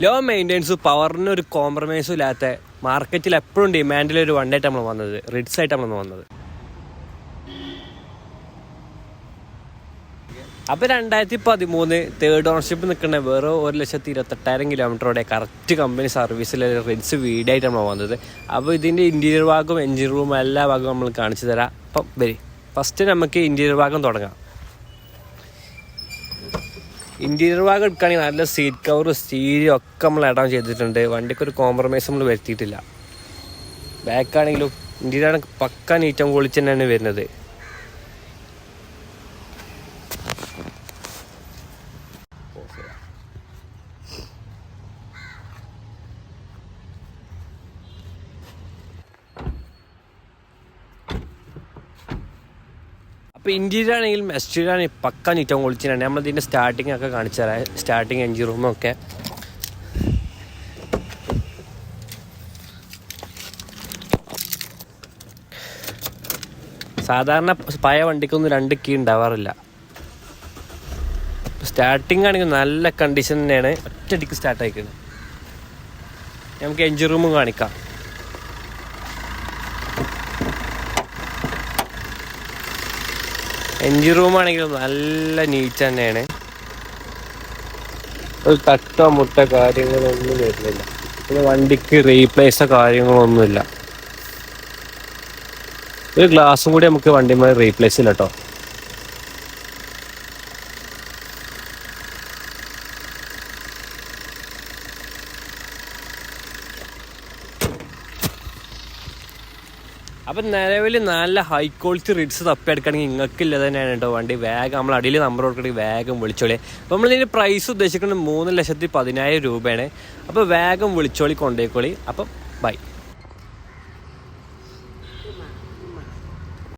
Law maintenance പവറിന് ഒരു കോംപ്രമൈസും ഇല്ലാത്ത മാർക്കറ്റിൽ എപ്പോഴും ഡിമാൻഡിലൊരു വണ്ടിയായിട്ട് നമ്മൾ വന്നത് റിഡ്സ് ആയിട്ട് നമ്മൾ വന്നത്. അപ്പോൾ 2013 തേർഡ് ഓണർഷിപ്പ് നിൽക്കുന്ന വെറും 1,28,000 കിലോമീറ്ററോടെ കറക്റ്റ് കമ്പനി സർവീസിൽ റിഡ്സ് വീടായിട്ട് നമ്മൾ വന്നത്. അപ്പോൾ ഇതിൻ്റെ ഇൻറ്റീരിയർ ഭാഗവും എൻജിൻ റൂമും എല്ലാ ഭാഗവും നമ്മൾ കാണിച്ചു തരാം. അപ്പം വരി ഫസ്റ്റ് നമുക്ക് ഇൻറ്റീരിയർ ഭാഗം തുടങ്ങാം. ഇൻറ്റീരിയർ ഭാഗം എടുക്കുകയാണെങ്കിൽ നല്ല സീറ്റ് കവർ സ്റ്റീരിയോ ഒക്കെ നമ്മൾ ആഡ് ഓൺ ചെയ്തിട്ടുണ്ട്. വണ്ടിക്ക് ഒരു കോംപ്രമൈസ് നമ്മൾ വരുത്തിയിട്ടില്ല. ബാക്കാണെങ്കിലും ഇൻറ്റീരിയർ പക്ക നീറ്റം പൊളിച്ച് തന്നെയാണ് വരുന്നത്. അപ്പോൾ ഇൻറ്റീരിയർ ആണെങ്കിലും എക്സ്റ്റീരിയർ ആണെങ്കിൽ പക്ക നീറ്റം പൊളിച്ചിട്ടാണ്. നമ്മളിതിൻ്റെ സ്റ്റാർട്ടിങ് ഒക്കെ കാണിച്ചു തരാം. സ്റ്റാർട്ടിങ് എൻജിൻ റൂമൊക്കെ സാധാരണ പഴയ വണ്ടിക്കൊന്നും 2 കീ ഉണ്ടാവാറില്ല. സ്റ്റാർട്ടിങ് ആണെങ്കിൽ നല്ല കണ്ടീഷൻ തന്നെയാണ്. ഒറ്റയടിക്ക് സ്റ്റാർട്ട് ആയിക്കുന്നത്. നമുക്ക് എൻജിൻ റൂമും കാണിക്കാം. എൻജിൻ റൂമാണെങ്കിലും നല്ല നീറ്റ് തന്നെയാണ്. ഒരു തട്ടോ മുട്ട കാര്യങ്ങളൊന്നും വരുന്നില്ല. പിന്നെ വണ്ടിക്ക് റീപ്ലേസോ കാര്യങ്ങളൊന്നുമില്ല. ഒരു ഗ്ലാസും കൂടി നമുക്ക് വണ്ടിമാർ റീപ്ലേസ് ഇല്ല കേട്ടോ. അപ്പം നിലവിൽ നല്ല ഹൈ ക്വാളിറ്റി റിഡ്സ് തപ്പിയെടുക്കുകയാണെങ്കിൽ നിങ്ങൾക്കില്ല തന്നെയാണ് കേട്ടോ വണ്ടി. വേഗം നമ്മൾ അടിയിൽ നമ്പർ കൊടുക്കണമെങ്കിൽ വേഗം വിളിച്ചോളി. അപ്പോൾ നമ്മളിതിൻ്റെ പ്രൈസ് ഉദ്ദേശിക്കുന്നത് 3,10,000 രൂപയാണ്. അപ്പോൾ വേഗം വിളിച്ചോളി, കൊണ്ടുപോയിക്കോളി. അപ്പം ബൈ.